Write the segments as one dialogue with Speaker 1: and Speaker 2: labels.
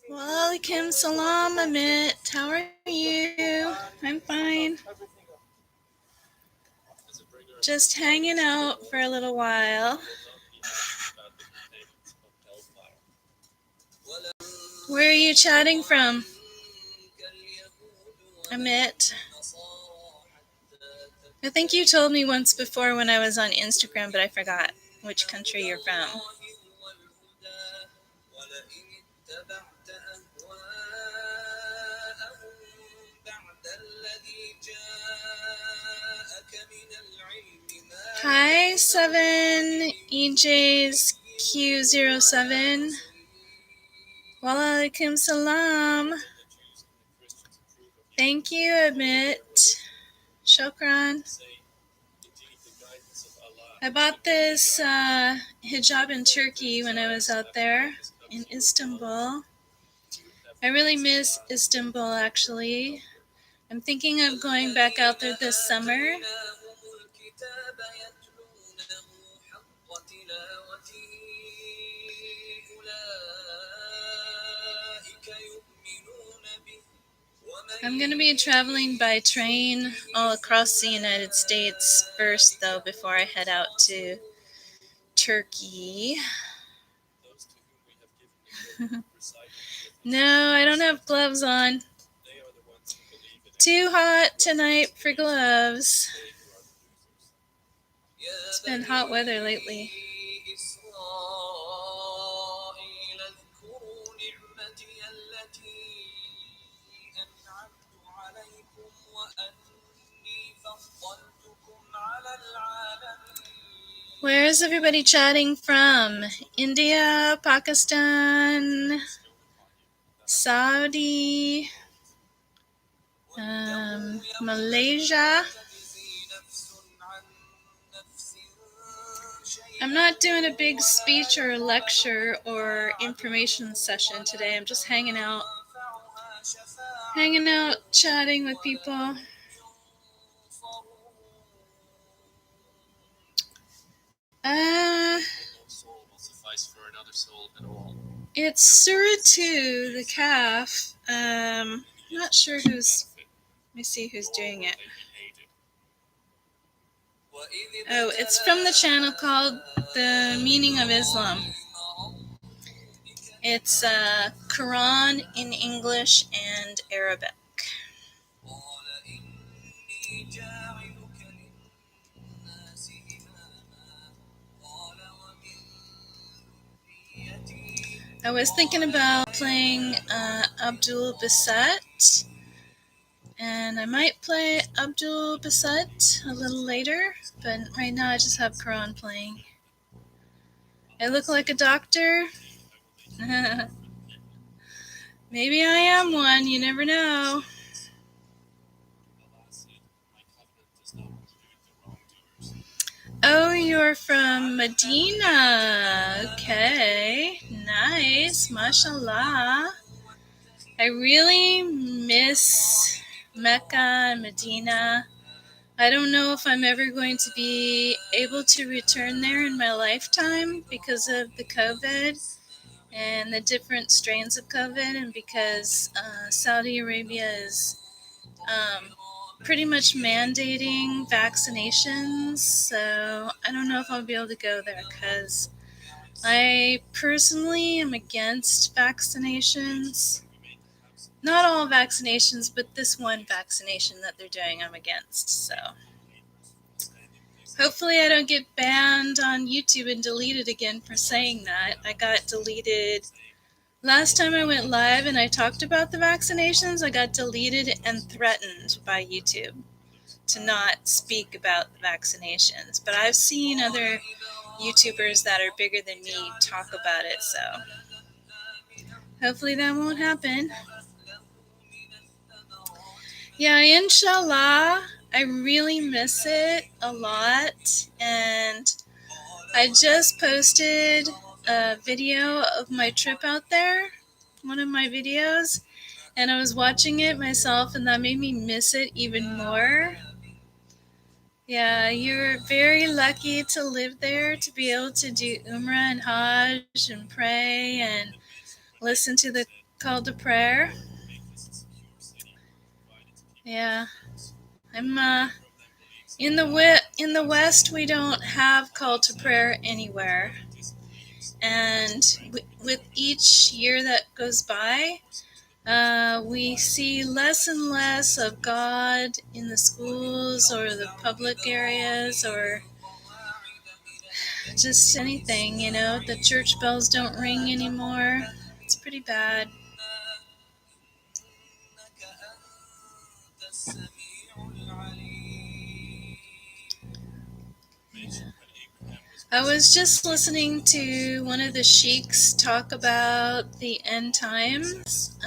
Speaker 1: Walaikum salam, Amit. How are you? I'm fine. Just hanging out for a little while. Where are you chatting from, Amit? I think you told me once before when I was on Instagram, but I forgot which country you're from. Hi, 7 EJ's Q07. Walaikum salam. Thank you, Amit. Shukran. I bought this hijab in Turkey when I was out there in Istanbul. I really miss Istanbul, actually. I'm thinking of going back out there this summer. I'm going to be traveling by train all across the United States first, though, before I head out to Turkey. No, I don't have gloves on. Too hot tonight for gloves. It's been hot weather lately. Where is everybody chatting from? India, Pakistan, Saudi, Malaysia. I'm not doing a big speech or lecture or information session today. I'm just hanging out, chatting with people. It's Surah 2, the calf. Not sure who's. Let me see who's doing it. Oh, it's from the channel called The Meaning of Islam. It's Quran in English and Arabic. I was thinking about playing Abdul Basset, and I might play Abdul Basset a little later, but right now I just have Quran playing. I look like a doctor? Maybe I am one, you never know. Oh, you're from Medina. Okay, nice, mashallah. I really miss Mecca and Medina. I don't know if I'm ever going to be able to return there in my lifetime because of the COVID and the different strains of COVID, and because Saudi Arabia is pretty much mandating vaccinations. So I don't know if I'll be able to go there because I personally am against vaccinations. Not all vaccinations, but this one vaccination that they're doing I'm against. So hopefully I don't get banned on YouTube and deleted again for saying that. I got deleted last time I went live and I talked about the vaccinations. I got deleted and threatened by YouTube to not speak about the vaccinations. But I've seen other YouTubers that are bigger than me talk about it, so hopefully that won't happen. Yeah, inshallah. I really miss it a lot, and I just posted a video of my trip out there, one of my videos, and I was watching it myself, and that made me miss it even more. Yeah, you're very lucky to live there, to be able to do Umrah and Hajj and pray and listen to the call to prayer. Yeah, I'm in the West. We don't have call to prayer anywhere, and with each year that goes by, we see less and less of God in the schools or the public areas or just anything, you know. The church bells don't ring anymore. It's pretty bad. I was just listening to one of the sheiks talk about the end times,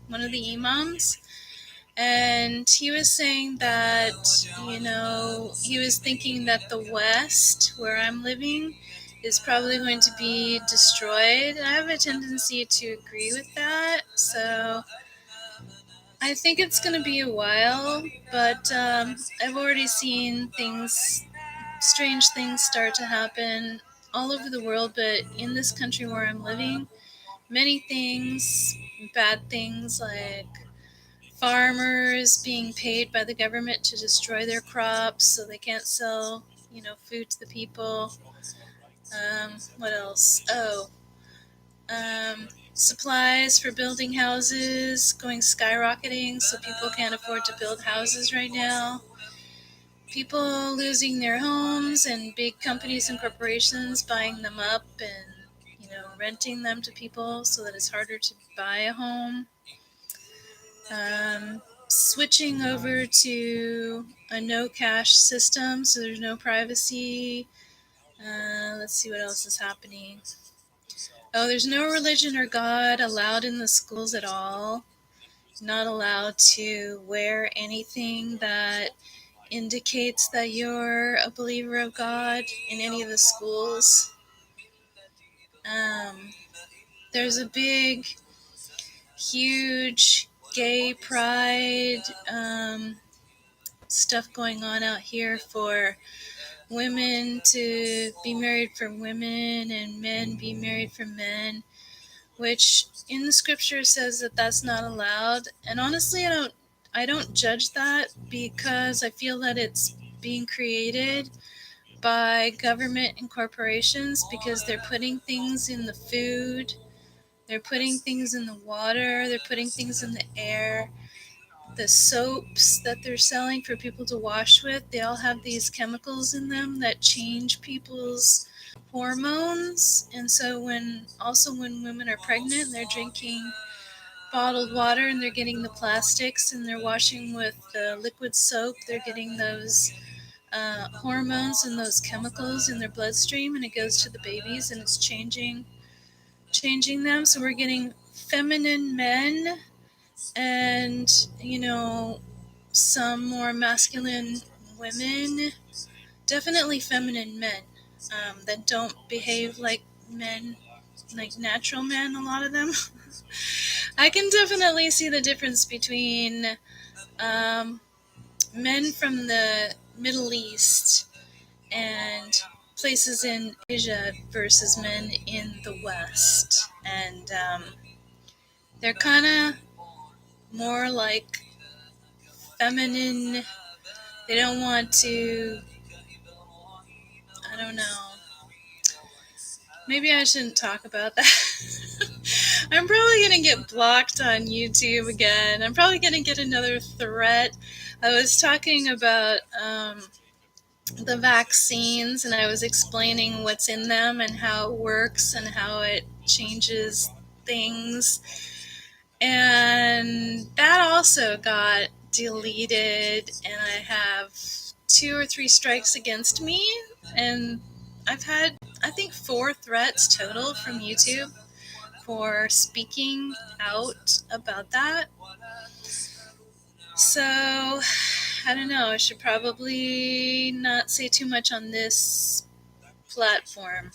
Speaker 1: one of the imams, and he was saying that, you know, he was thinking that the West, where I'm living, is probably going to be destroyed. I have a tendency to agree with that, so I think it's going to be a while, but I've already seen things, strange things start to happen all over the world, but in this country where I'm living, many things, bad things like farmers being paid by the government to destroy their crops so they can't sell, you know, food to the people. What else? Oh, supplies for building houses going skyrocketing so people can't afford to build houses right now. People losing their homes and big companies and corporations buying them up and, you know, renting them to people so that it's harder to buy a home. Switching over to a no cash system so there's no privacy. Let's see what else is happening. Oh, there's no religion or God allowed in the schools at all. Not allowed to wear anything that indicates that you're a believer of God in any of the schools. Um, there's a big, huge gay pride stuff going on out here for women to be married for women and men be married for men, which in the scripture says that that's not allowed. And honestly, I don't judge that because I feel that it's being created by government and corporations because they're putting things in the food, they're putting things in the water, they're putting things in the air. The soaps that they're selling for people to wash with, they all have these chemicals in them that change people's hormones. And so when women are pregnant, they're drinking bottled water and they're getting the plastics and they're washing with the liquid soap, they're getting those hormones and those chemicals in their bloodstream, and it goes to the babies and it's changing them. So we're getting feminine men and, you know, some more masculine women, definitely feminine men that don't behave like men, like natural men, a lot of them. I can definitely see the difference between um, men from the Middle East and places in Asia versus men in the West. And they're kind of more like feminine. They don't want to, I don't know. Maybe I shouldn't talk about that. I'm probably going to get blocked on YouTube again. I'm probably going to get another threat. I was talking about the vaccines and I was explaining what's in them and how it works and how it changes things. And that also got deleted, and I have 2 or 3 strikes against me. And I've had, I think, 4 threats total from YouTube for speaking out about that. So, I don't know, I should probably not say too much on this platform.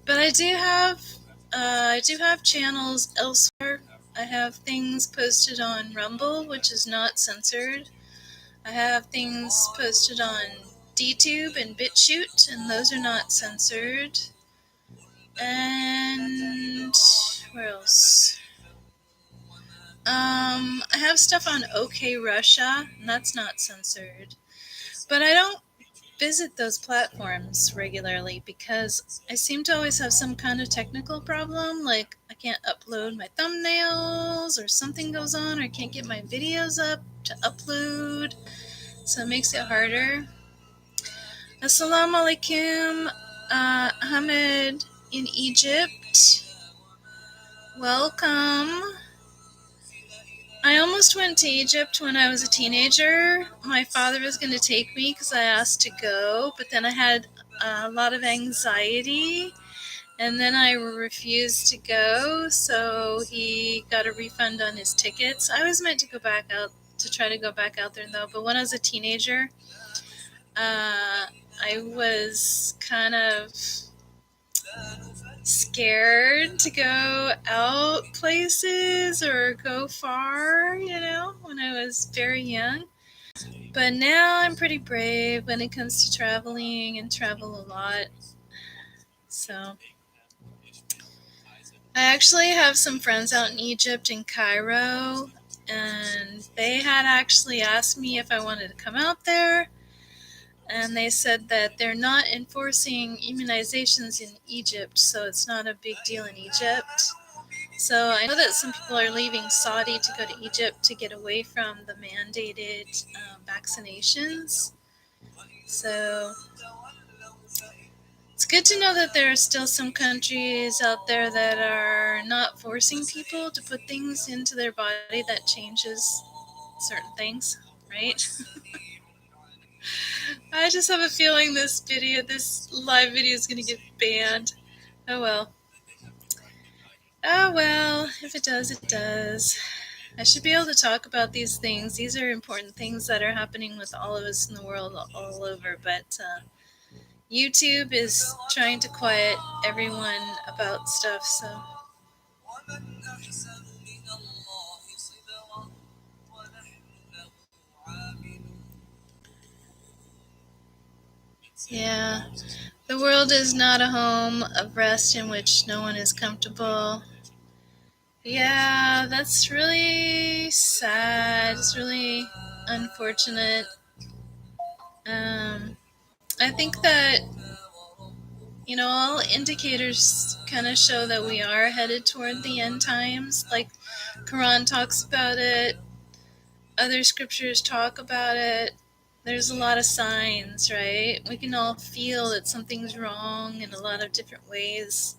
Speaker 1: But I do have channels elsewhere. I have things posted on Rumble, which is not censored. I have things posted on DTube and BitChute, and those are not censored. And where else? I have stuff on OK Russia, and that's not censored. But I don't visit those platforms regularly because I seem to always have some kind of technical problem, like I can't upload my thumbnails, or something goes on, or I can't get my videos up to upload, so it makes it harder. Assalamu alaikum, Ahmed in Egypt. Welcome. I almost went to Egypt when I was a teenager. My father was going to take me because I asked to go, but then I had a lot of anxiety, and then I refused to go, so he got a refund on his tickets. I was meant to go back out, to try to go back out there though, but when I was a teenager, I was kind of scared to go out places or go far, when I was very young. But now I'm pretty brave when it comes to traveling, and travel a lot. So I actually have some friends out in Egypt, in Cairo, and they had actually asked me if I wanted to come out there. And they said that they're not enforcing immunizations in Egypt, so it's not a big deal in Egypt. So I know that some people are leaving Saudi to go to Egypt to get away from the mandated vaccinations. So it's good to know that there are still some countries out there that are not forcing people to put things into their body that changes certain things, right? I just have a feeling this live video is going to get banned. Oh well. Oh well, if it does, it does. I should be able to talk about these things. These are important things that are happening with all of us in the world all over, but YouTube is trying to quiet everyone about stuff, so. Yeah. The world is not a home of rest in which no one is comfortable. Yeah, that's really sad. It's really unfortunate. I think that, all indicators kind of show that we are headed toward the end times. Like, Quran talks about it, other scriptures talk about it. There's a lot of signs, right? We can all feel that something's wrong in a lot of different ways.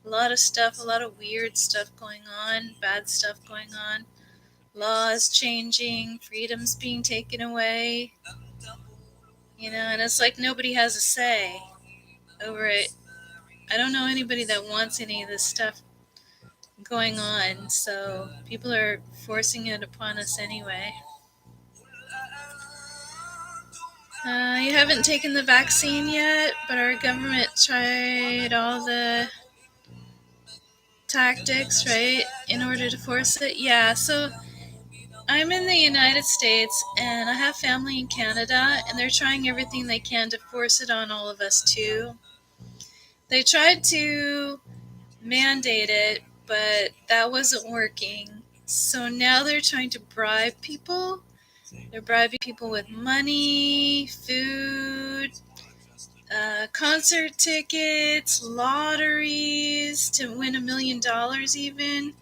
Speaker 1: A lot of stuff, a lot of weird stuff going on, bad stuff going on. Laws changing, freedoms being taken away. And it's like nobody has a say over it. I don't know anybody that wants any of this stuff going on, so people are forcing it upon us anyway. You haven't taken the vaccine yet, but our government tried all the tactics, right, in order to force it. Yeah, so I'm in the United States, and I have family in Canada, and they're trying everything they can to force it on all of us too. They tried to mandate it, but that wasn't working. So now they're trying to bribe people. They're bribing people with money, food, concert tickets, lotteries to win $1 million even.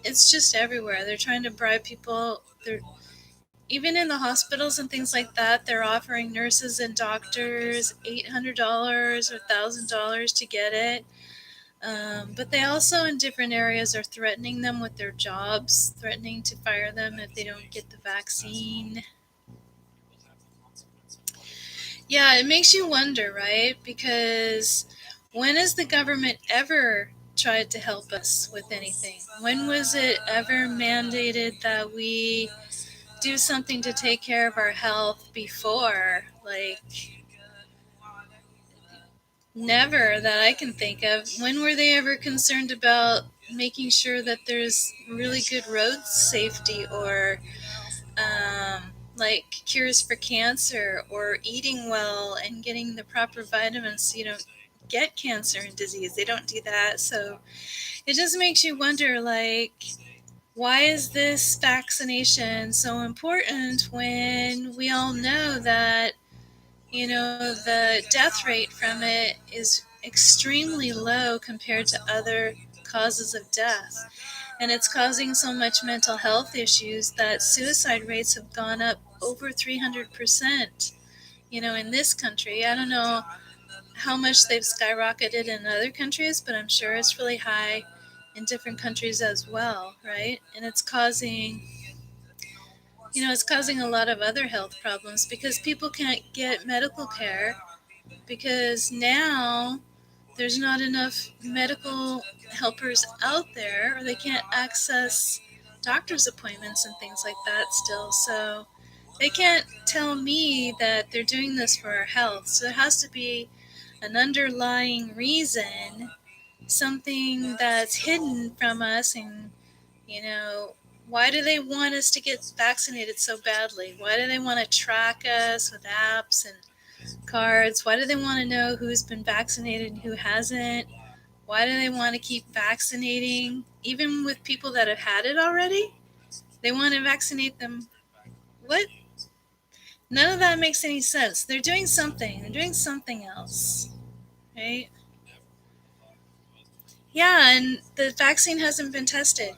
Speaker 1: It's just everywhere. They're trying to bribe people. Even in the hospitals and things like that, they're offering nurses and doctors $800 or $1,000 to get it. But they also, in different areas, are threatening them with their jobs, threatening to fire them if they don't get the vaccine. Yeah, it makes you wonder, right? Because when has the government ever tried to help us with anything? When was it ever mandated that we do something to take care of our health before? Like, never that I can think of. When were they ever concerned about making sure that there's really good road safety, or like cures for cancer or eating well and getting the proper vitamins so you don't get cancer and disease. They don't do that. So it just makes you wonder, like, why is this vaccination so important when we all know that, the death rate from it is extremely low compared to other causes of death? And it's causing so much mental health issues that suicide rates have gone up over 300%, in this country. I don't know how much they've skyrocketed in other countries, but I'm sure it's really high in different countries as well, right? And it's causing a lot of other health problems because people can't get medical care because now there's not enough medical helpers out there, or they can't access doctor's appointments and things like that still. So they can't tell me that they're doing this for our health. So there has to be an underlying reason, something that's hidden from us. And, why do they want us to get vaccinated so badly? Why do they want to track us with apps and cards? Why do they want to know who's been vaccinated and who hasn't? Why do they want to keep vaccinating, even with people that have had it already? They want to vaccinate them. What? None of that makes any sense. They're doing something. They're doing something else, right? Yeah, and the vaccine hasn't been tested.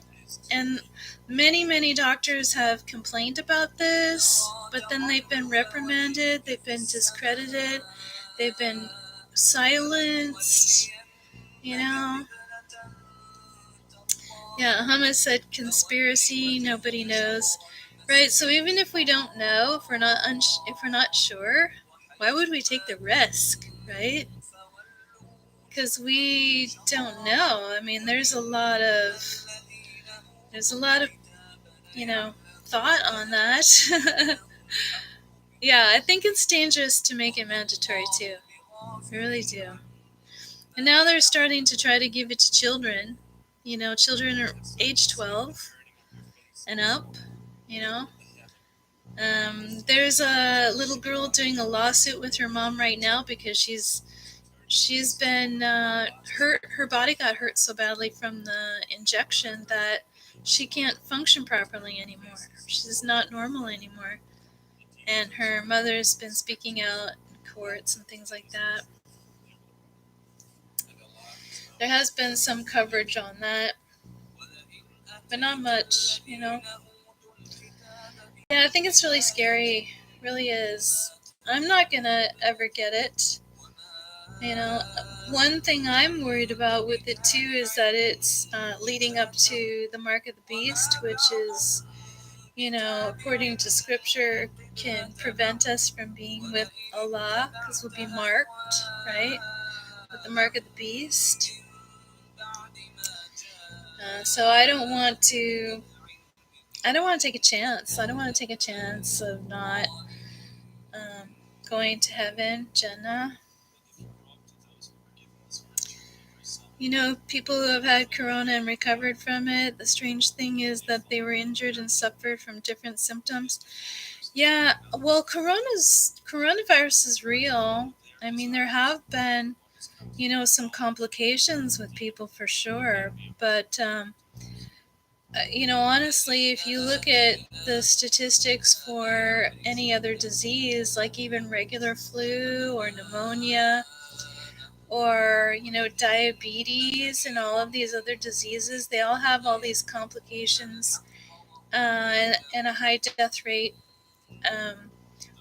Speaker 1: And many, many doctors have complained about this, but then they've been reprimanded, they've been discredited, they've been silenced, you know? Yeah, Hummus said conspiracy, nobody knows. Right, so even if we don't know, if we're not sure, why would we take the risk, right? Because we don't know. I mean, there's a lot of thought on that. Yeah, I think it's dangerous to make it mandatory too. I really do. And now they're starting to try to give it to children. Children are age 12 and up. You know, there's a little girl doing a lawsuit with her mom right now because she's been hurt. Her body got hurt so badly from the injection that she can't function properly anymore. She's not normal anymore. And her mother's been speaking out in courts and things like that. There has been some coverage on that, but not much. Yeah, I think it's really scary. It really is. I'm not gonna ever get it. You know, One thing I'm worried about with it too is that it's leading up to the mark of the beast, which is, according to scripture, can prevent us from being with Allah because we'll be marked, right, with the mark of the beast. So I don't want to. I don't want to take a chance. I don't want to take a chance of not um, going to heaven, Jannah. People who have had corona and recovered from it, the strange thing is that they were injured and suffered from different symptoms. Yeah, well, coronavirus is real. I mean, there have been, some complications with people for sure. But, honestly, if you look at the statistics for any other disease, like even regular flu or pneumonia, or diabetes and all of these other diseases, they all have all these complications, and a high death rate. um,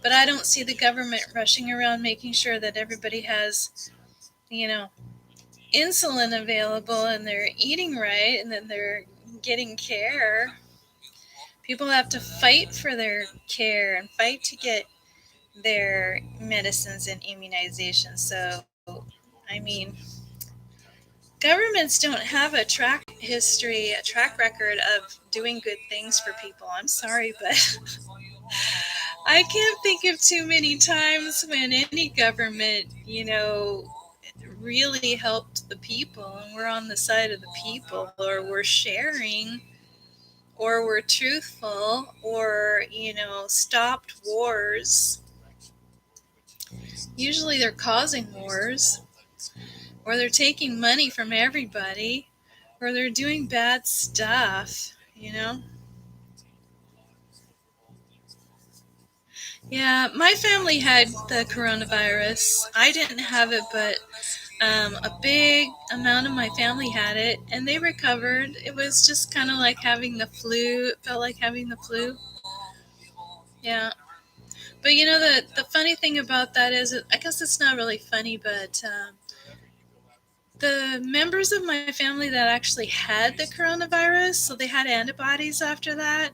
Speaker 1: but I don't see the government rushing around making sure that everybody has you know insulin available and they're eating right and then they're getting care. People have to fight for their care and fight to get their medicines and immunizations. So I mean, governments don't have a track record of doing good things for people. I'm sorry, but I can't think of too many times when any government, really helped the people and we're on the side of the people, or we're sharing, or we're truthful, or, stopped wars. Usually they're causing wars, or they're taking money from everybody, or they're doing bad stuff. Yeah, my family had the coronavirus. I didn't have it, but a big amount of my family had it, and they recovered. It was just kind of like having the flu. It felt like having the flu. Yeah. But the funny thing about that is, I guess it's not really funny, but the members of my family that actually had the coronavirus, so they had antibodies after that,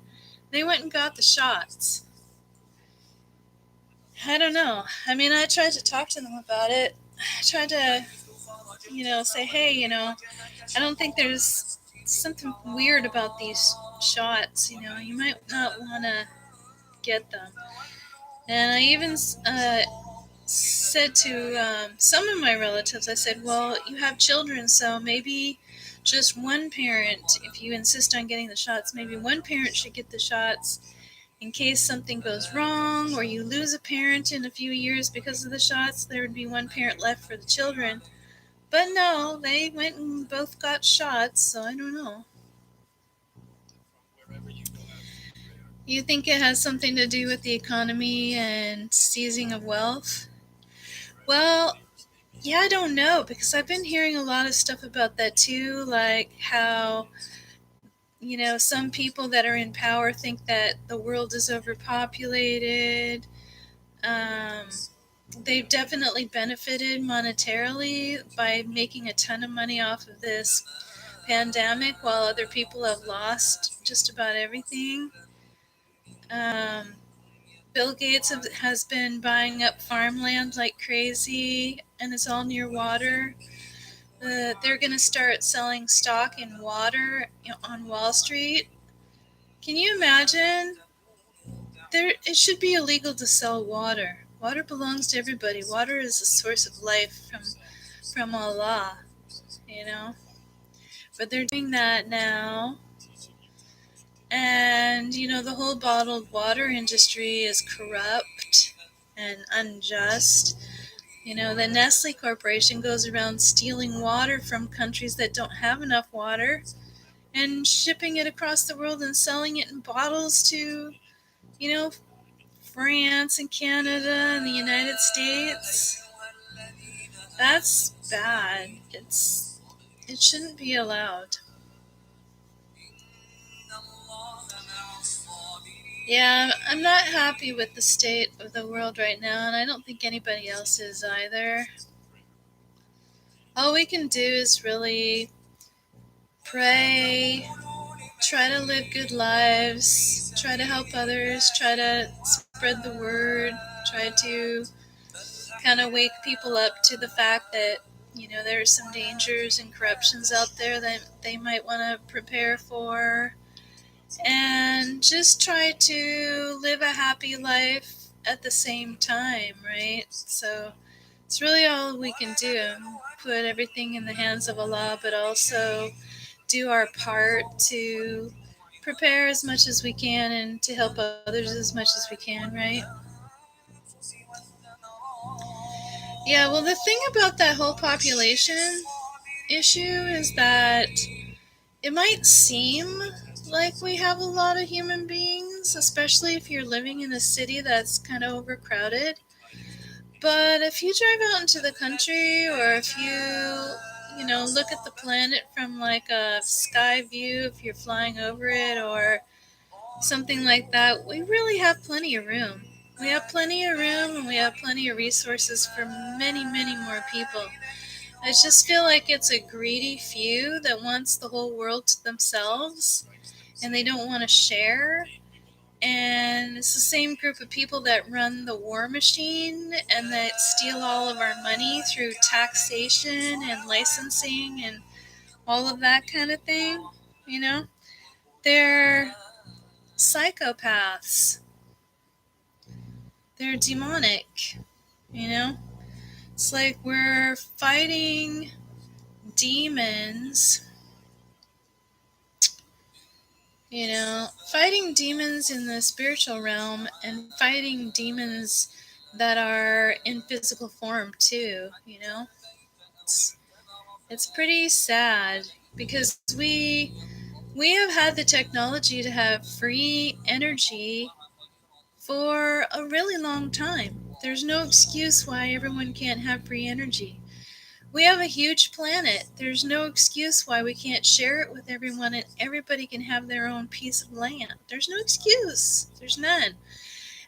Speaker 1: they went and got the shots. I don't know. I mean, I tried to talk to them about it. I tried to, say, hey, I don't think there's something weird about these shots. You might not want to get them. And I even said to some of my relatives, I said, well, you have children, so maybe just one parent, if you insist on getting the shots, maybe one parent should get the shots in case something goes wrong or you lose a parent in a few years because of the shots. There would be one parent left for the children. But no, they went and both got shots, so I don't know. You think it has something to do with the economy and seizing of wealth? Well, yeah, I don't know, because I've been hearing a lot of stuff about that too, like how, some people that are in power think that the world is overpopulated. Um, they've definitely benefited monetarily by making a ton of money off of this pandemic, while other people have lost just about everything. Um, Bill Gates has been buying up farmland like crazy, and it's all near water. They're going to start selling stock in water on Wall Street. Can you imagine? It should be illegal to sell water. Water belongs to everybody. Water is a source of life from Allah, you know. But they're doing that now. And, the whole bottled water industry is corrupt and unjust. The Nestle Corporation goes around stealing water from countries that don't have enough water and shipping it across the world and selling it in bottles to, you know, France and Canada and the United States. That's bad. It shouldn't be allowed. Yeah, I'm not happy with the state of the world right now, and I don't think anybody else is either. All we can do is really pray, try to live good lives, try to help others, try to spread the word, try to kind of wake people up to the fact that, there are some dangers and corruptions out there that they might want to prepare for, and just try to live a happy life at the same time, right? So it's really all we can do. Put everything in the hands of Allah, but also do our part to prepare as much as we can and to help others as much as we can, right? Yeah, well, the thing about that whole population issue is that it might seem like we have a lot of human beings, especially if you're living in a city that's kind of overcrowded. But if you drive out into the country, or if you look at the planet from like a sky view, if you're flying over it or something like that, we really have plenty of room. We have plenty of room and we have plenty of resources for many, many more people. I just feel like it's a greedy few that wants the whole world to themselves and they don't want to share. And it's the same group of people that run the war machine and that steal all of our money through taxation and licensing and all of that kind of thing. You know, they're psychopaths. They're demonic. You know, it's like we're fighting demons Fighting demons in the spiritual realm and fighting demons that are in physical form too. It's it's pretty sad because we have had the technology to have free energy for a really long time. There's no excuse why everyone can't have free energy. We have a huge planet. There's no excuse why we can't share it with everyone and everybody can have their own piece of land. There's no excuse. There's none.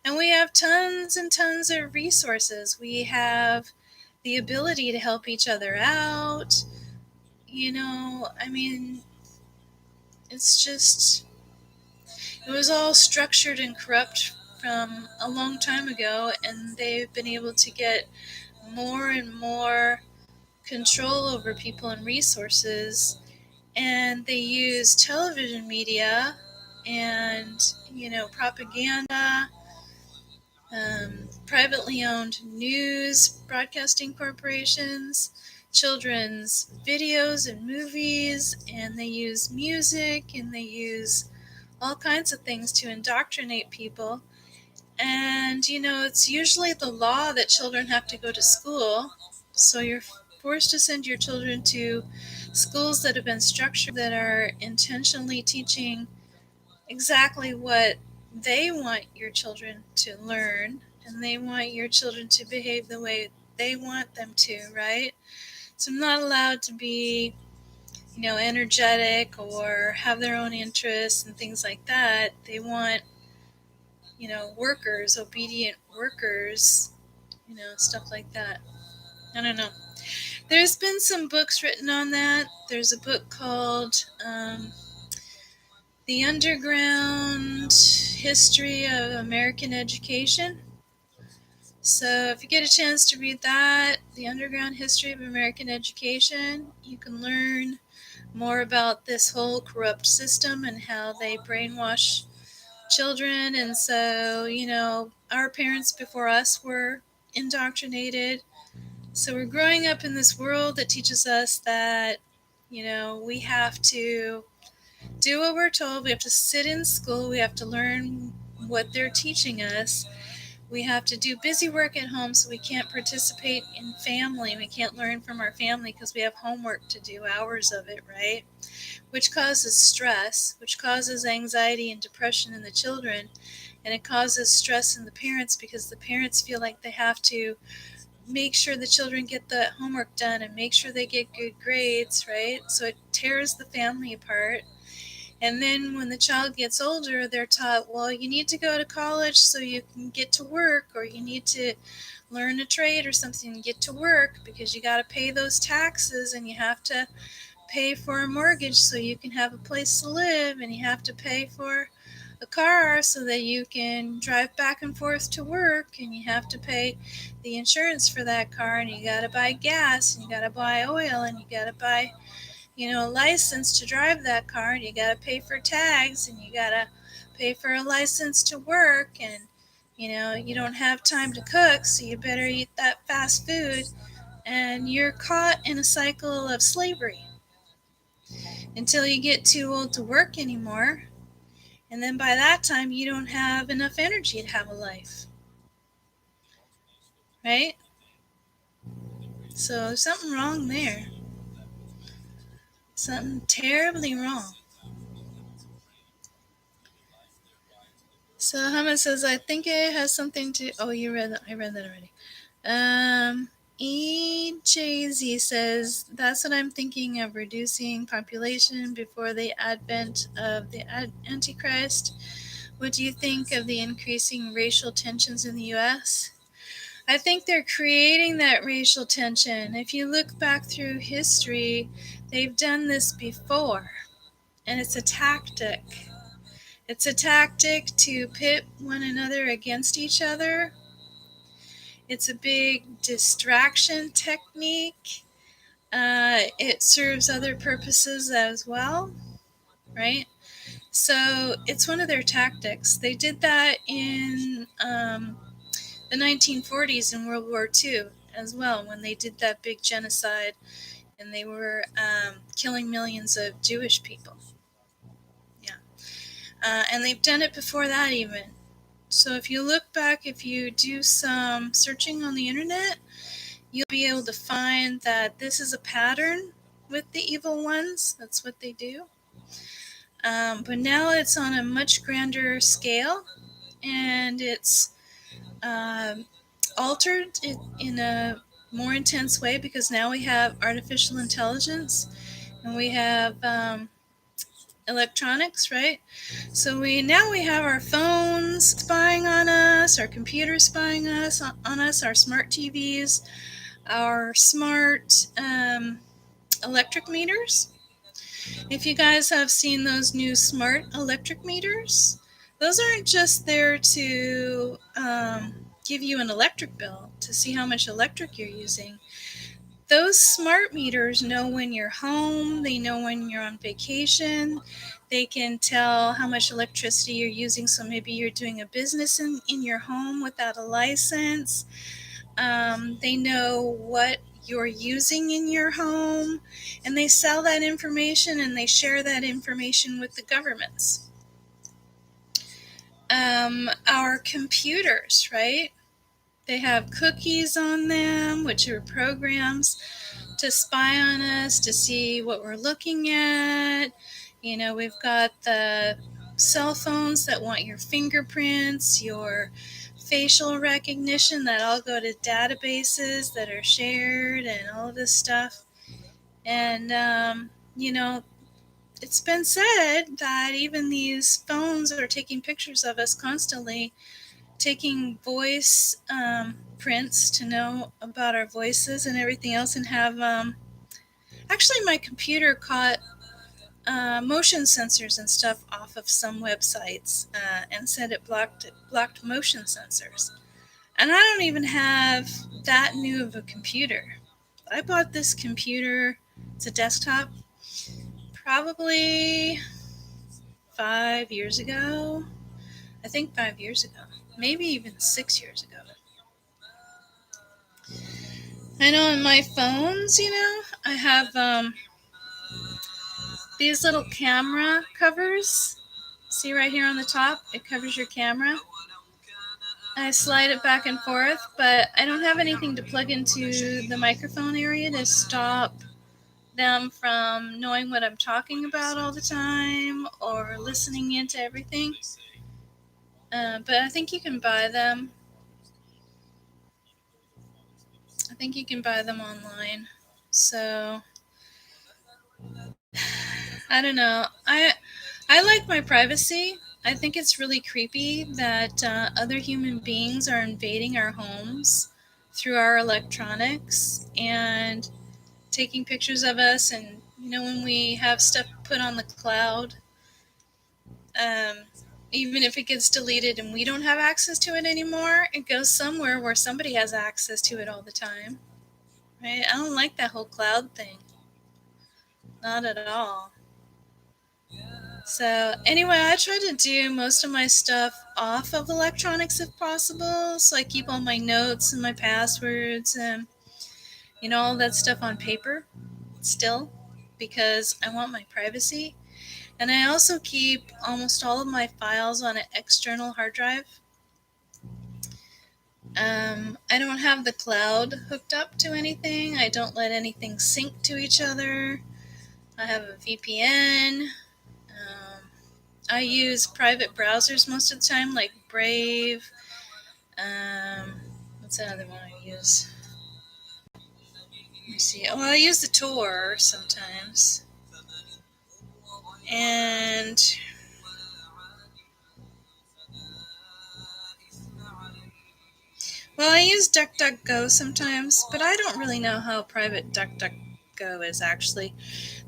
Speaker 1: And we have tons and tons of resources. We have the ability to help each other out. I mean, it's just, it was all structured and corrupt from a long time ago, and they've been able to get more and more control over people and resources, and they use television media and propaganda, privately owned news broadcasting corporations, children's videos and movies, and they use music, and they use all kinds of things to indoctrinate people. And it's usually the law that children have to go to school, so you're forced to send your children to schools that have been structured that are intentionally teaching exactly what they want your children to learn, and they want your children to behave the way they want them to, right? So I'm not allowed to be, energetic or have their own interests and things like that. They want, workers, obedient workers, stuff like that. I don't know. There's been some books written on that. There's a book called The Underground History of American Education. So if you get a chance to read that, The Underground History of American Education, you can learn more about this whole corrupt system and how they brainwash children. And so, our parents before us were indoctrinated. So we're growing up in this world that teaches us that, we have to do what we're told. We have to sit in school. We have to learn what they're teaching us. We have to do busy work at home, so we can't participate in family. We can't learn from our family because we have homework to do, hours of it, right? Which causes stress, which causes anxiety and depression in the children. And it causes stress in the parents because the parents feel like they have to make sure the children get the homework done and make sure they get good grades, right? So it tears the family apart. And then when the child gets older, they're taught, well, you need to go to college so you can get to work, or you need to learn a trade or something and get to work because you got to pay those taxes, and you have to pay for a mortgage so you can have a place to live, and you have to pay for a car so that you can drive back and forth to work, and you have to pay the insurance for that car, and you got to buy gas, and you got to buy oil, and you got to buy a license to drive that car, and you got to pay for tags, and you got to pay for a license to work, and you don't have time to cook, so you better eat that fast food, and you're caught in a cycle of slavery until you get too old to work anymore. And then by that time, you don't have enough energy to have a life. Right? So there's something wrong there. Something terribly wrong. So Hamid says, I think it has something to... Oh, you read that. I read that already. EJZ says, that's what I'm thinking of, reducing population before the advent of the Antichrist. What do you think of the increasing racial tensions in the U.S.? I think they're creating that racial tension. If you look back through history, they've done this before, and it's a tactic. It's a tactic to pit one another against each other. It's a big distraction technique. It serves other purposes as well, right? So it's one of their tactics. They did that in the 1940s in World War II as well, when they did that big genocide and they were killing millions of Jewish people. Yeah. And they've done it before that even. So if you look back, if you do some searching on the internet, you'll be able to find that this is a pattern with the evil ones. That's what they do. But now it's on a much grander scale, and it's altered in a more intense way because now we have artificial intelligence and we have electronics, right? So we have our phones spying on us, our computers spying on us, our smart TVs, our smart electric meters. If you guys have seen those new smart electric meters, those aren't just there to give you an electric bill to see how much electric you're using. Those smart meters know when you're home, they know when you're on vacation, they can tell how much electricity you're using. So maybe you're doing a business in your home without a license. They know what you're using in your home, and they sell that information and they share that information with the governments. Our computers, right? They have cookies on them, which are programs to spy on us, to see what we're looking at. You know, we've got the cell phones that want your fingerprints, your facial recognition, that all go to databases that are shared and all of this stuff. And, you know, it's been said that even these phones are taking pictures of us constantly, taking voice prints to know about our voices and everything else, and have actually my computer caught motion sensors and stuff off of some websites and said it blocked motion sensors. And I don't even have that new of a computer. I bought this computer, it's a desktop, probably 5 years ago. I think 5 years ago, maybe even 6 years ago. I know on my phones, you know, I have these little camera covers. See right here on the top? It covers your camera. I slide it back and forth, but I don't have anything to plug into the microphone area to stop them from knowing what I'm talking about all the time or listening into everything. But I think you can buy them. I think you can buy them online. So I don't know. I like my privacy. I think it's really creepy that other human beings are invading our homes through our electronics and taking pictures of us. And you know, when we have stuff put on the cloud, um, even if it gets deleted and we don't have access to it anymore, it goes somewhere where somebody has access to it all the time. Right? I don't like that whole cloud thing. Not at all. So anyway, I try to do most of my stuff off of electronics if possible. So I keep all my notes and my passwords and you know all that stuff on paper still because I want my privacy. And I also keep almost all of my files on an external hard drive. I don't have the cloud hooked up to anything. I don't let anything sync to each other. I have a VPN. I use private browsers most of the time, like Brave. What's another one I use? Let me see. Oh, I use the Tor sometimes. And well, I use DuckDuckGo sometimes, but I don't really know how private DuckDuckGo is actually.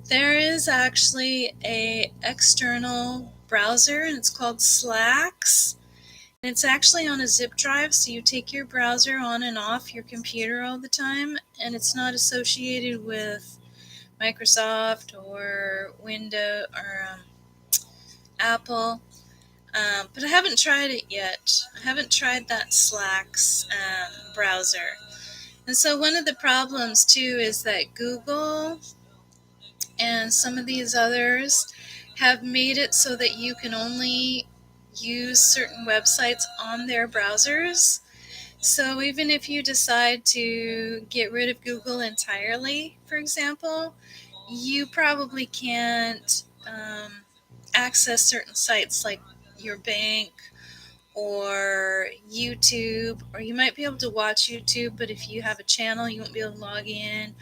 Speaker 1: There is actually a external browser, and it's called Slacks. And it's actually on a zip drive, so you take your browser on and off your computer all the time, and it's not associated with Microsoft or Windows or Apple. But I haven't tried it yet. I haven't tried that Slacks browser. And so one of the problems too is that Google and some of these others have made it so that you can only use certain websites on their browsers. So even if you decide to get rid of Google entirely, for example, you probably can't access certain sites like your bank or YouTube, or you might be able to watch YouTube, but if you have a channel, you won't be able to log in,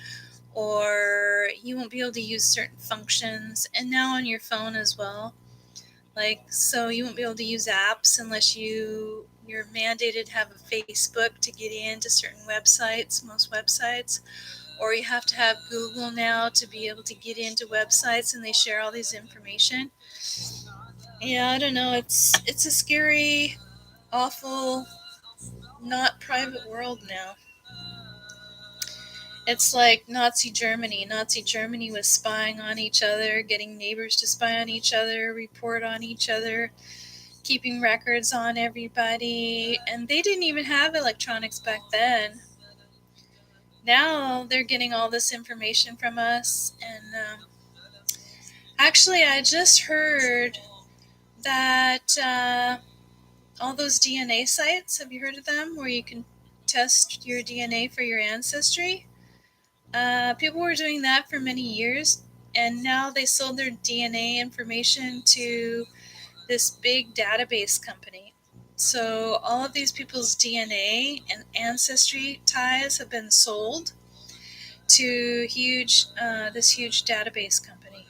Speaker 1: or you won't be able to use certain functions. And now on your phone as well. Like, so you won't be able to use apps unless you're mandated to have a Facebook to get into certain websites, most websites, or you have to have Google now to be able to get into websites, and they share all these information. Yeah, I don't know. It's a scary, awful, not private world now. It's like Nazi Germany. Nazi Germany was spying on each other, getting neighbors to spy on each other, report on each other, keeping records on everybody, and they didn't even have electronics back then. Now they're getting all this information from us, and actually, I just heard that all those DNA sites, have you heard of them, where you can test your DNA for your ancestry? People were doing that for many years, and now they sold their DNA information to this big database company. So all of these people's DNA and ancestry ties have been sold to this huge database company.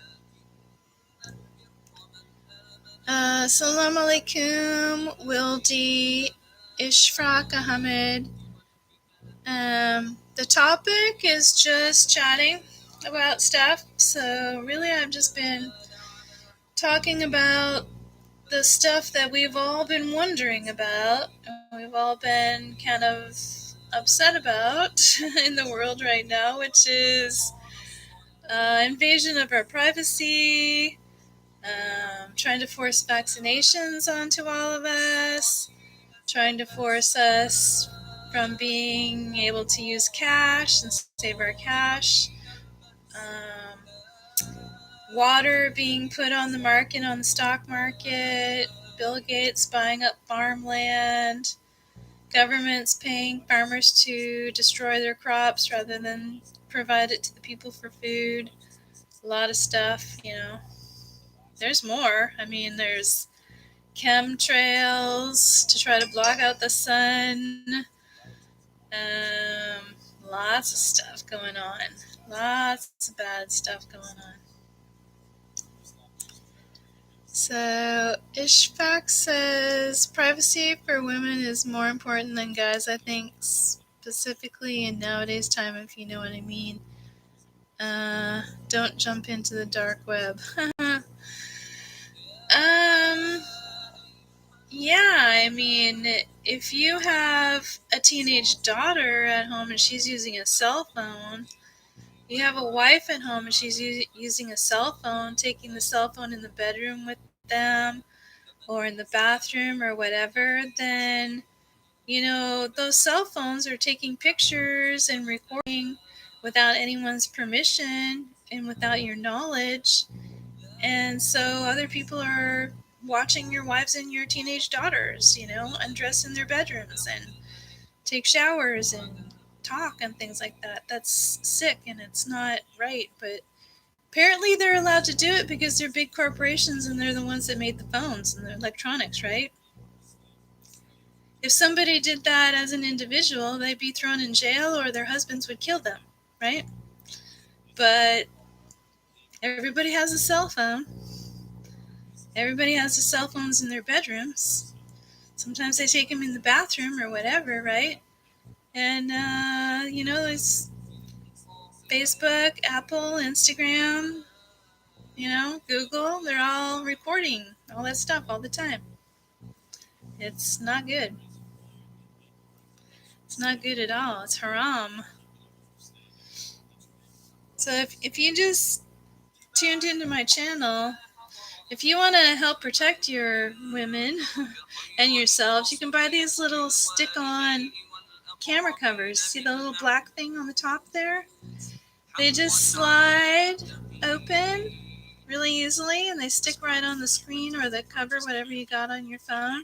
Speaker 1: Salam alaikum, Wildy, Ishfaq Ahmed. The topic is just chatting about stuff. So really, I've just been talking about the stuff that we've all been wondering about, and we've all been kind of upset about in the world right now, which is invasion of our privacy, trying to force vaccinations onto all of us, trying to force us from being able to use cash and save our cash, water being put on the market, on the stock market, Bill Gates buying up farmland, governments paying farmers to destroy their crops rather than provide it to the people for food. A lot of stuff, you know. There's more. I mean, there's chemtrails to try to block out the sun. Lots of stuff going on. Lots of bad stuff going on. So, Ishfaq says privacy for women is more important than guys, I think, specifically in nowadays time, if you know what I mean. Don't jump into the dark web. Yeah, I mean, if you have a teenage daughter at home and she's using a cell phone, you have a wife at home and she's using a cell phone, taking the cell phone in the bedroom with them or in the bathroom or whatever, then, you know, those cell phones are taking pictures and recording without anyone's permission and without your knowledge. And so other people are watching your wives and your teenage daughters, you know, undress in their bedrooms and take showers and talk and things like that. That's sick and it's not right, but apparently they're allowed to do it because they're big corporations and they're the ones that made the phones and the electronics, right? If somebody did that as an individual, they'd be thrown in jail or their husbands would kill them, right? But everybody has a cell phone. Everybody has the cell phones in their bedrooms. Sometimes they take them in the bathroom or whatever, right? And, you know, there's Facebook, Apple, Instagram, you know, Google. They're all recording all that stuff all the time. It's not good. It's not good at all. It's haram. So if you just tuned into my channel, if you want to help protect your women and yourselves, you can buy these little stick-on camera covers. See the little black thing on the top there? They just slide open really easily, and they stick right on the screen or the cover, whatever you got on your phone.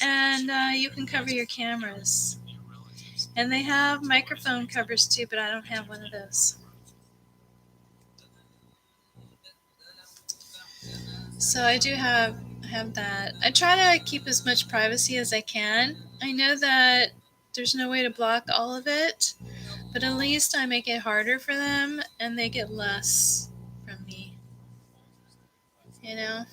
Speaker 1: And you can cover your cameras. And they have microphone covers too, but I don't have one of those. So I do have that. I try to keep as much privacy as I can. I know that there's no way to block all of it, but at least I make it harder for them and they get less from me. You know?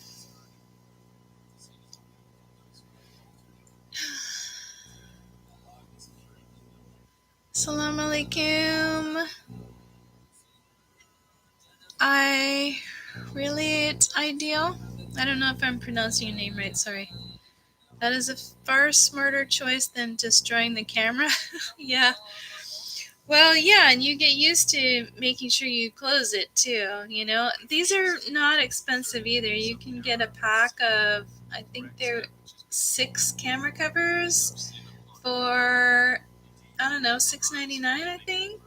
Speaker 1: Assalamu alaikum. It's ideal. I don't know if I'm pronouncing your name right, sorry. That is a far smarter choice than destroying the camera. Yeah. Well, yeah, and you get used to making sure you close it too, you know. These are not expensive either. You can get a pack of, I think they're 6 camera covers for, I don't know, $6.99, I think.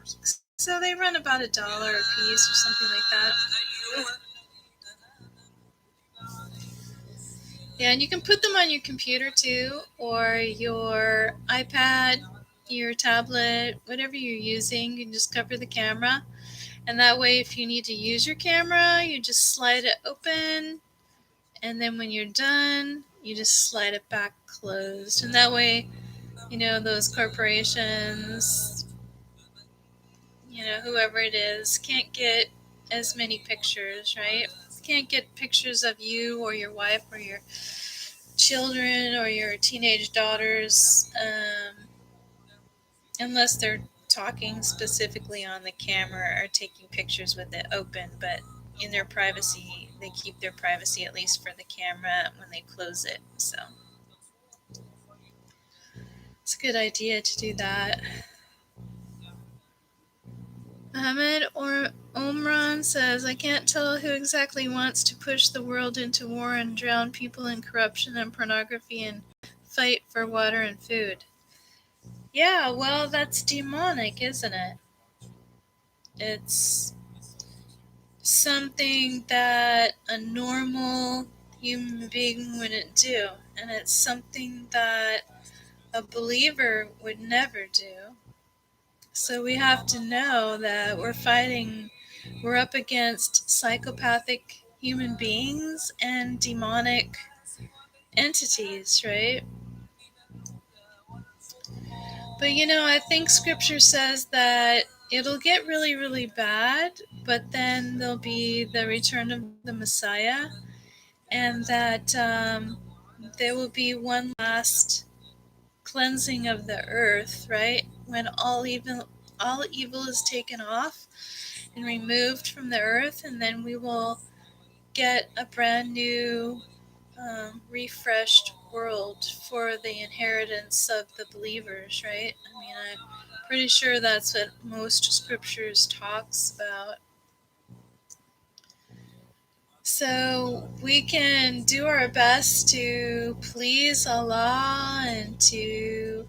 Speaker 1: So they run about $1 a piece or something like that. Yeah, and you can put them on your computer too, or your iPad, your tablet, whatever you're using. You can just cover the camera. And that way, if you need to use your camera, you just slide it open. And then when you're done, you just slide it back closed. And that way, you know, those corporations, you know, whoever it is, can't get as many pictures, right? Can't get pictures of you or your wife or your children or your teenage daughters, unless they're talking specifically on the camera or taking pictures with it open. But in their privacy, they keep their privacy at least for the camera when they close it. So it's a good idea to do that. Ahmed or Omran says, I can't tell who exactly wants to push the world into war and drown people in corruption and pornography and fight for water and food. Yeah, well, that's demonic, isn't it? It's something that a normal human being wouldn't do, and it's something that a believer would never do. So we have to know that we're up against psychopathic human beings and demonic entities, right? But you know, I think scripture says that it'll get really, really bad, but then there'll be the return of the Messiah, and that there will be one last cleansing of the earth, right? When all evil is taken off and removed from the earth, and then we will get a brand new, refreshed world for the inheritance of the believers, right? I mean, I'm pretty sure that's what most scriptures talks about. So we can do our best to please Allah and to,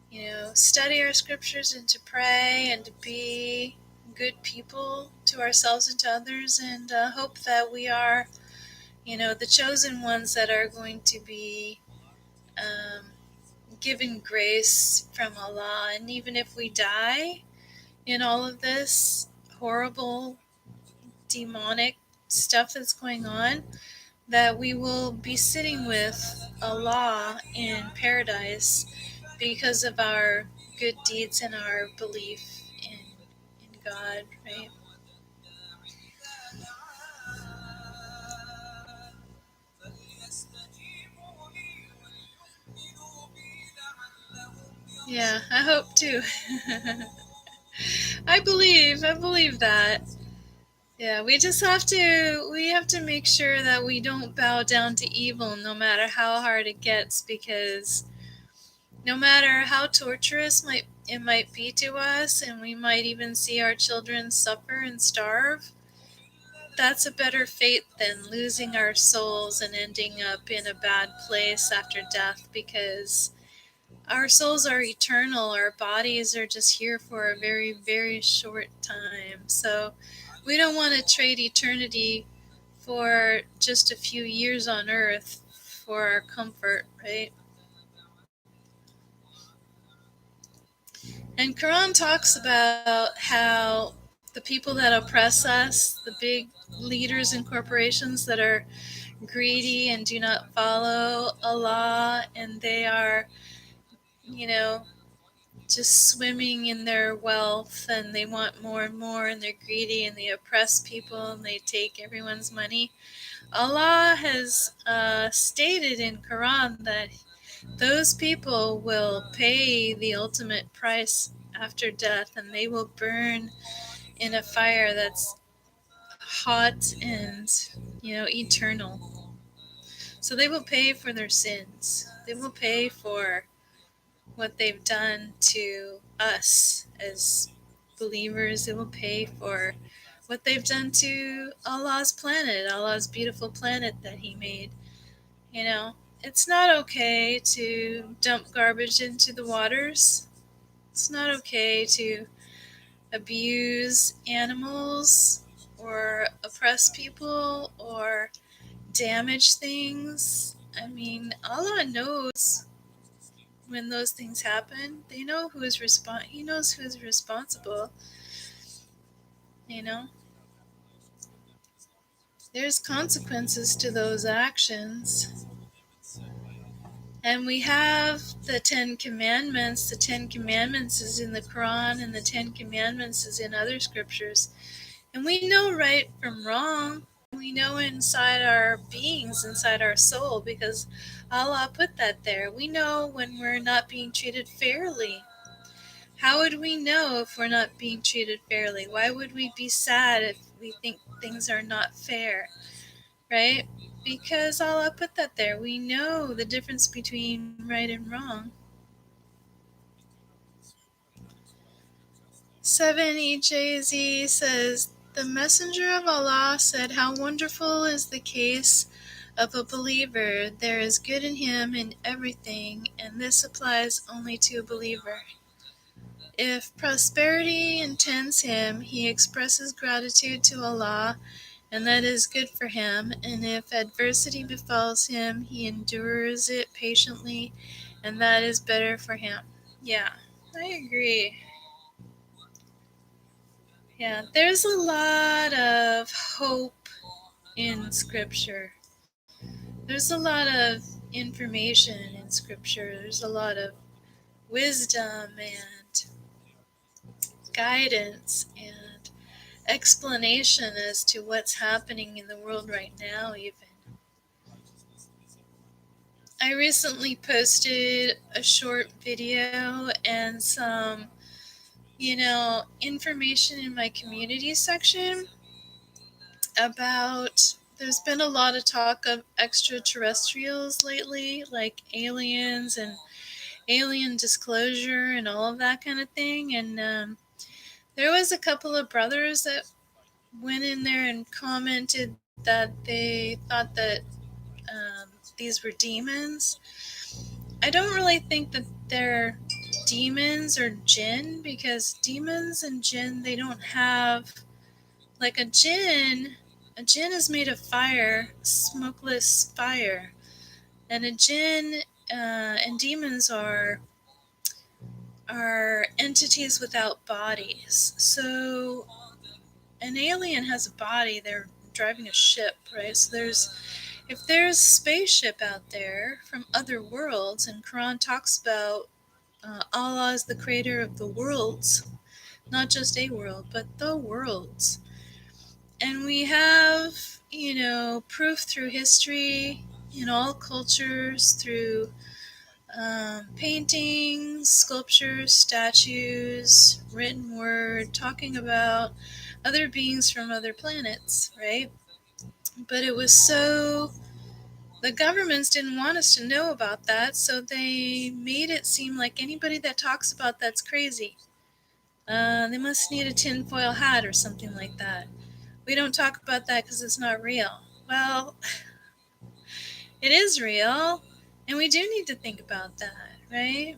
Speaker 1: you know, study our scriptures and to pray and to be good people to ourselves and to others, and hope that we are, you know, the chosen ones that are going to be um, given grace from Allah. And even if we die in all of this horrible demonic stuff that's going on, that we will be sitting with Allah in paradise because of our good deeds and our belief in God, right? Yeah, I hope too. I believe that. Yeah, we have to make sure that we don't bow down to evil no matter how hard it gets, because no matter how torturous it might be to us, and we might even see our children suffer and starve, that's a better fate than losing our souls and ending up in a bad place after death, because our souls are eternal. Our bodies are just here for a very, very short time. So We don't want to trade eternity for just a few years on earth for our comfort, right? And Quran talks about how the people that oppress us, the big leaders and corporations that are greedy and do not follow Allah, and they are, you know, just swimming in their wealth, and they want more and more, and they're greedy, and they oppress people, and they take everyone's money. Allah has stated in Quran that those people will pay the ultimate price after death, and they will burn in a fire that's hot and, eternal. So they will pay for their sins. They will pay for what they've done to us as believers. They will pay for what they've done to Allah's planet, Allah's beautiful planet that He made. You know, it's not okay to dump garbage into the waters. It's not okay to abuse animals or oppress people or damage things. I mean, Allah knows when those things happen. They know He knows who's responsible, you know. There's consequences to those actions. And we have the Ten Commandments. The Ten Commandments is in the Quran, and the Ten Commandments is in other scriptures. And we know right from wrong. We know inside our beings, inside our soul, because Allah put that there. We know when we're not being treated fairly. How would we know if we're not being treated fairly? Why would we be sad if we think things are not fair? Right? Because Allah put that there. We know the difference between right and wrong. 7EJZ says, the Messenger of Allah said, how wonderful is the case of a believer. There is good in him in everything, and this applies only to a believer. If prosperity intends him, he expresses gratitude to Allah, and that is good for him. And if adversity befalls him, he endures it patiently, and that is better for him. Yeah, I agree. Yeah, there's a lot of hope in Scripture. There's a lot of information in Scripture. There's a lot of wisdom and guidance and explanation as to what's happening in the world right now, even. I recently posted a short video and some, information in my community section about there's been a lot of talk of extraterrestrials lately, like aliens and alien disclosure and all of that kind of thing. And there was a couple of brothers that went in there and commented that they thought that these were demons. I don't really think that they're demons or jinn, because demons and jinn, they don't have, like a jinn is made of fire, smokeless fire. And a jinn and demons are entities without bodies. So an alien has a body, they're driving a ship, right? So if there's a spaceship out there from other worlds, and Quran talks about Allah is the creator of the worlds, not just a world, but the worlds. And we have, proof through history in all cultures, through paintings, sculptures, statues, written word, talking about other beings from other planets, right? But the governments didn't want us to know about that, so they made it seem like anybody that talks about that's crazy. They must need a tinfoil hat or something like that. We don't talk about that because it's not real. Well, it is real, and we do need to think about that, right?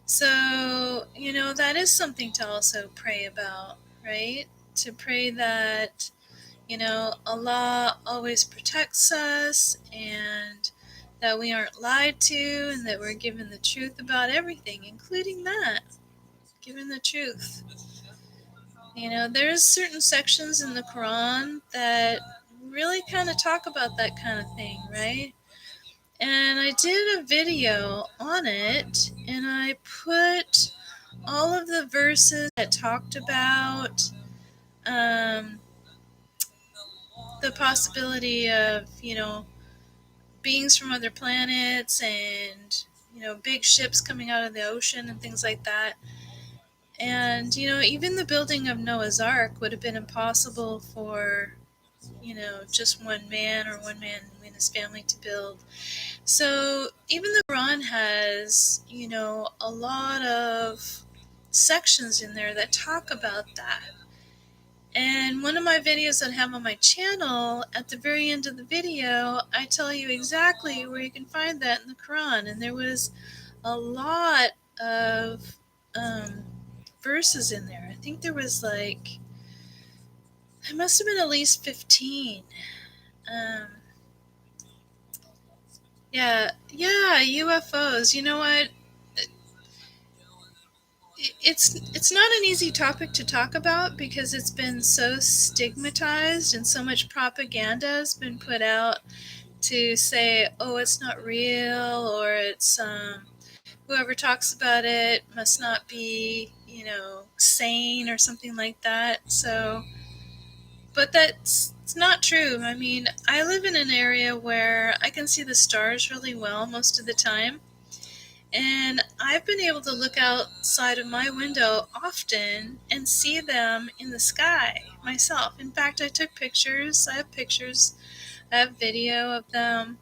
Speaker 1: So, that is something to also pray about, right? to pray that, Allah always protects us, and that we aren't lied to, and that we're given the truth about everything, including that, given the truth. There's certain sections in the Quran that really kind of talk about that kind of thing, right? And I did a video on it, and I put all of the verses that talked about um, the possibility of, beings from other planets, and, big ships coming out of the ocean and things like that. And, even the building of Noah's Ark would have been impossible for, just one man or one man and his family to build. So even the Quran has, a lot of sections in there that talk about that. And one of my videos that I have on my channel, at the very end of the video, I tell you exactly where you can find that in the Quran. And there was a lot of verses in there. I think there was there must have been at least 15. Yeah, UFOs. You know what? It's not an easy topic to talk about because it's been so stigmatized, and so much propaganda has been put out to say, oh, it's not real, or it's whoever talks about it must not be, sane or something like that. So, but it's not true. I mean, I live in an area where I can see the stars really well most of the time. And I've been able to look outside of my window often and see them in the sky myself. In fact, I took pictures. I have pictures. I have video of them.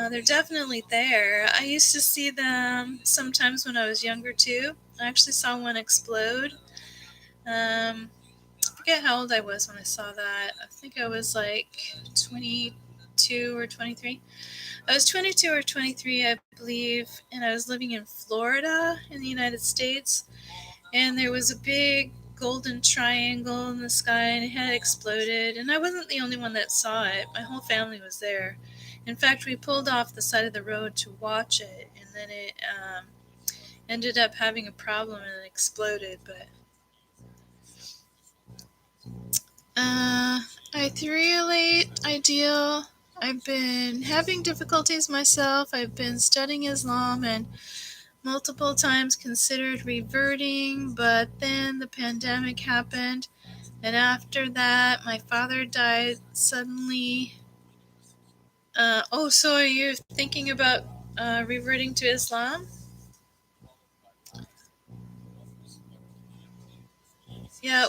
Speaker 1: They're definitely there. I used to see them sometimes when I was younger too. I actually saw one explode. I forget how old I was when I saw that. I think I was like 22 or 23. I was 22 or 23, I believe, and I was living in Florida in the United States, and there was a big golden triangle in the sky, and it had exploded, and I wasn't the only one that saw it. My whole family was there. In fact, we pulled off the side of the road to watch it, and then it ended up having a problem and it exploded. But ideal. I've been having difficulties myself. I've been studying Islam and multiple times considered reverting, but then the pandemic happened, and after that my father died suddenly. So are you thinking about reverting to Islam? Yeah,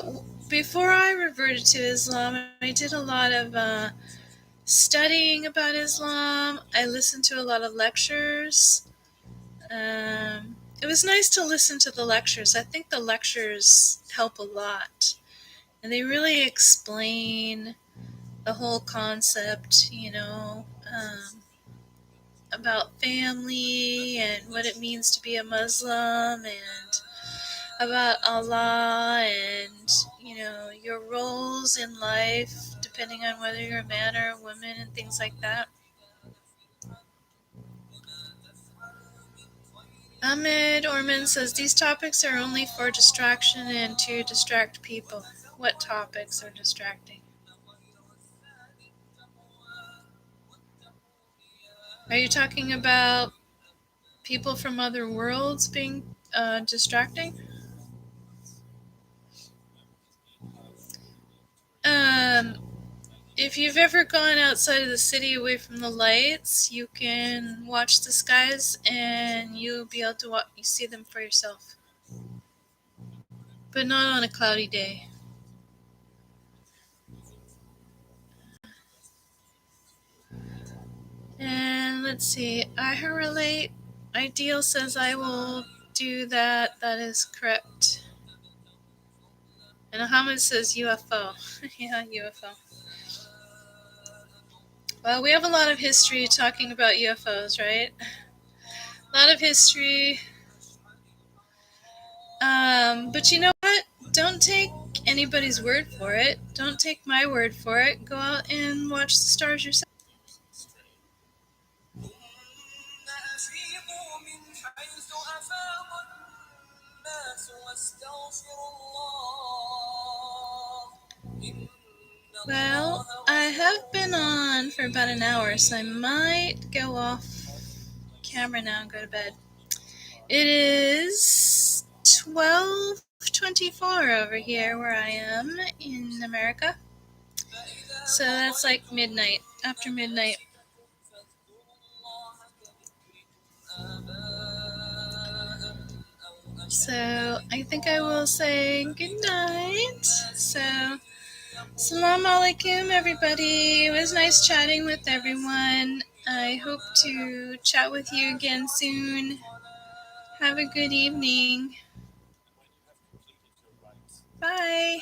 Speaker 1: before I reverted to Islam, I did a lot of studying about Islam. I listened to a lot of lectures. It was nice to listen to the lectures. I think the lectures help a lot, and they really explain the whole concept, about family and what it means to be a Muslim, and about Allah, and, your roles in life, depending on whether you're a man or a woman, and things like that. Ahmed Orman says these topics are only for distraction and to distract people. What topics are distracting? Are you talking about people from other worlds being distracting? Um, if you've ever gone outside of the city away from the lights, you can watch the skies and you'll be able to you see them for yourself. But not on a cloudy day. And let's see, I relate. Ideal says I will do that. That is correct. And Ahmed says UFO. Yeah, UFO. Well, we have a lot of history talking about UFOs, right? A lot of history. But you know what? Don't take anybody's word for it. Don't take my word for it. Go out and watch the stars yourself. Well, I have been on for about an hour, so I might go off camera now and go to bed. It is 12:24 over here where I am in America. So that's like midnight, after midnight. So I think I will say good night. So, Assalamu alaikum, everybody. It was nice chatting with everyone. I hope to chat with you again soon. Have a good evening. Bye.